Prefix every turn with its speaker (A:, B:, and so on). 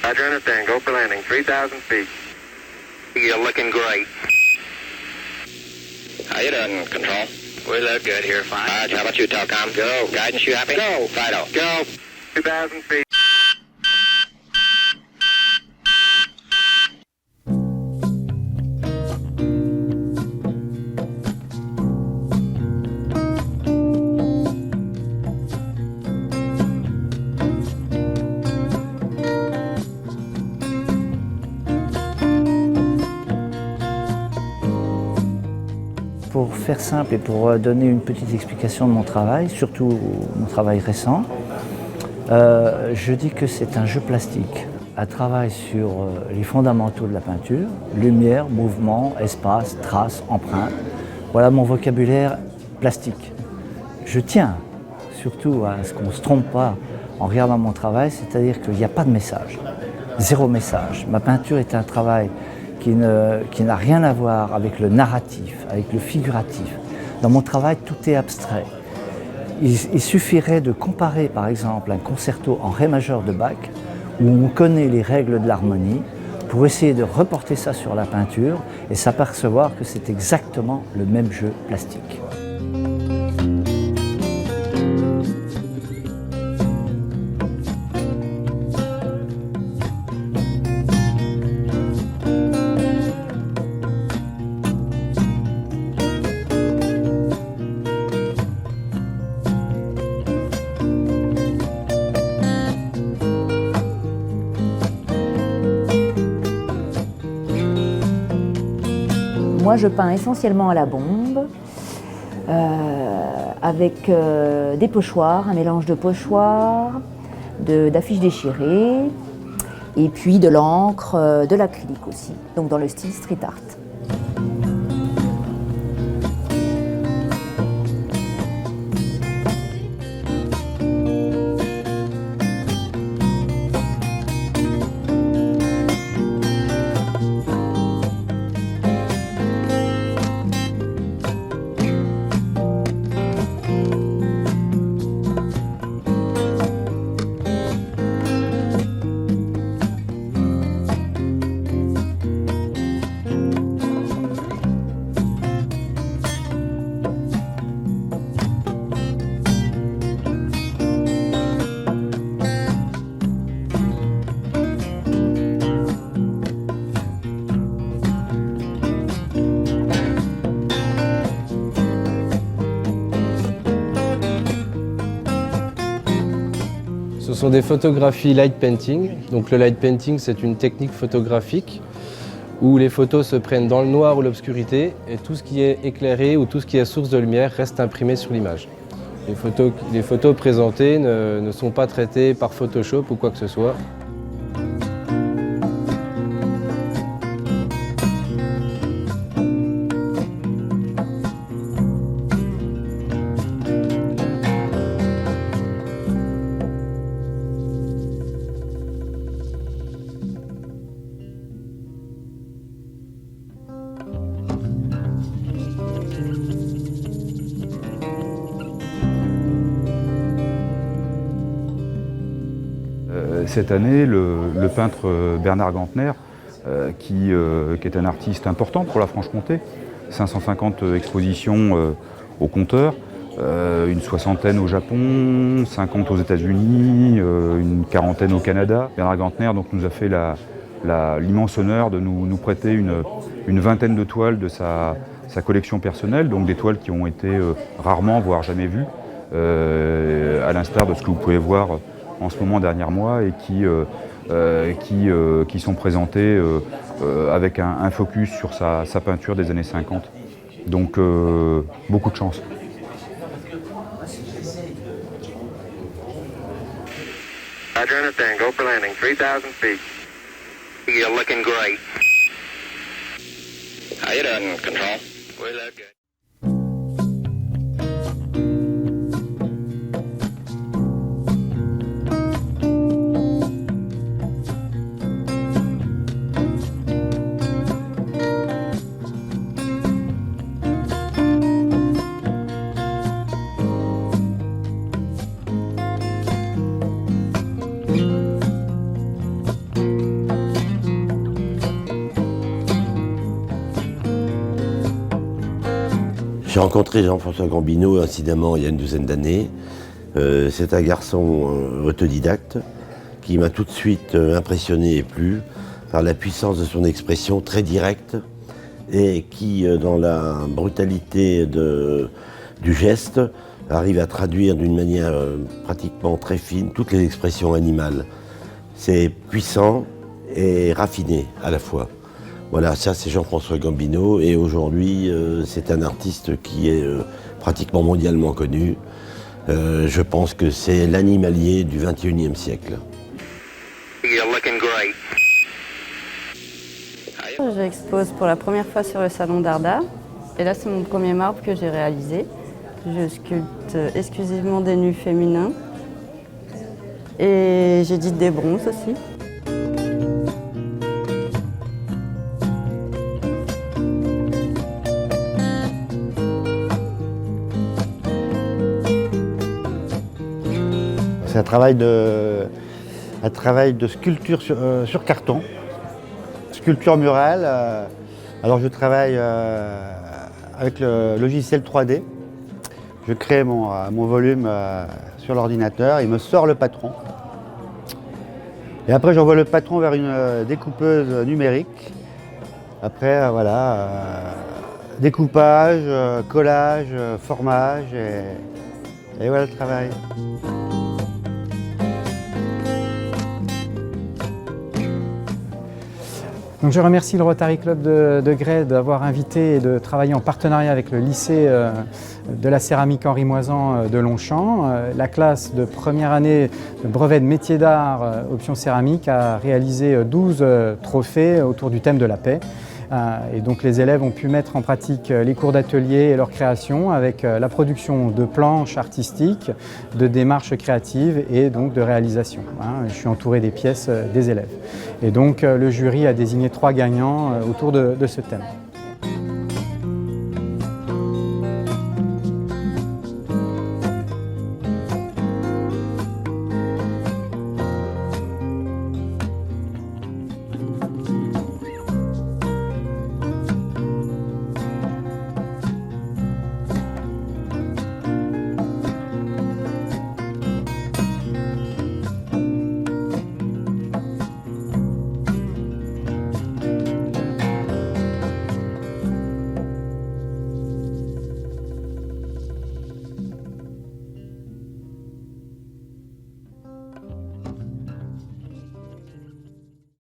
A: Roger, understand. Go for landing. 3,000 feet.
B: You're looking great. How you doing, Control? We look good here, fine. Roger, how about you, Telcom? Go. Guidance, you happy? Go. Fido. Go.
A: 2,000 feet.
C: Pour faire simple et pour donner une petite explication de mon travail, surtout mon travail récent, je dis que c'est un jeu plastique, un travail sur les fondamentaux de la peinture, lumière, mouvement, espace, traces, empreintes. Voilà mon vocabulaire plastique. Je tiens surtout à ce qu'on ne se trompe pas en regardant mon travail, c'est-à-dire qu'il n'y a pas de message, zéro message. Ma peinture est un travail qui n'a rien à voir avec le narratif, avec le figuratif. Dans mon travail, tout est abstrait. Il suffirait de comparer par exemple un concerto en ré majeur de Bach, où on connaît les règles de l'harmonie, pour essayer de reporter ça sur la peinture et s'apercevoir que c'est exactement le même jeu plastique.
D: Moi, je peins essentiellement à la bombe, avec des pochoirs, un mélange de pochoirs, d'affiches déchirées, et puis de l'encre, de l'acrylique aussi, donc dans le style street art.
E: Ce sont des photographies light painting. Donc le light painting, c'est une technique photographique où les photos se prennent dans le noir ou l'obscurité et tout ce qui est éclairé ou tout ce qui est source de lumière reste imprimé sur l'image. Les photos présentées ne sont pas traitées par Photoshop ou quoi que ce soit.
F: Cette année, le peintre Bernard Gantner, qui est un artiste important pour la Franche-Comté, 550 expositions au compteur, une soixantaine au Japon, 50 aux États-Unis, une quarantaine au Canada. Bernard Gantner donc, nous a fait l'immense honneur de nous prêter une vingtaine de toiles de sa collection personnelle, donc des toiles qui ont été rarement, voire jamais vues, à l'instar de ce que vous pouvez voir en ce moment dernier mois et qui sont présentées avec un focus sur sa peinture des années 50. Donc beaucoup de chance.
A: Roger, understand. Go for landing. 3,000 feet.
B: You're looking great. How you doing, Control? We look good.
G: J'ai rencontré Jean-François Gambino incidemment il y a une douzaine d'années. C'est un garçon autodidacte qui m'a tout de suite impressionné et plu par la puissance de son expression très directe et qui, dans la brutalité du geste, arrive à traduire d'une manière pratiquement très fine toutes les expressions animales. C'est puissant et raffiné à la fois. Voilà, ça c'est Jean-François Gambino et aujourd'hui c'est un artiste qui est pratiquement mondialement connu. Je pense que c'est l'animalier du XXIe siècle.
B: You're looking great.
H: J'expose pour la première fois sur le salon d'Arda et là c'est mon premier marbre que j'ai réalisé. Je sculpte exclusivement des nus féminins et j'édite des bronzes aussi.
I: C'est un travail de sculpture sur carton, sculpture murale. Alors je travaille avec le logiciel 3D. Je crée mon volume sur l'ordinateur, il me sort le patron. Et après j'envoie le patron vers une découpeuse numérique. Après voilà, découpage, collage, formage et voilà le travail.
J: Donc je remercie le Rotary Club de Grès d'avoir invité et de travailler en partenariat avec le lycée de la céramique Henri Moisan de Longchamp. La classe de première année de brevet de métier d'art option céramique a réalisé 12 trophées autour du thème de la paix. Et donc les élèves ont pu mettre en pratique les cours d'atelier et leur création avec la production de planches artistiques, de démarches créatives et donc de réalisation. Je suis entouré des pièces des élèves. Et donc le jury a désigné 3 gagnants autour de ce thème.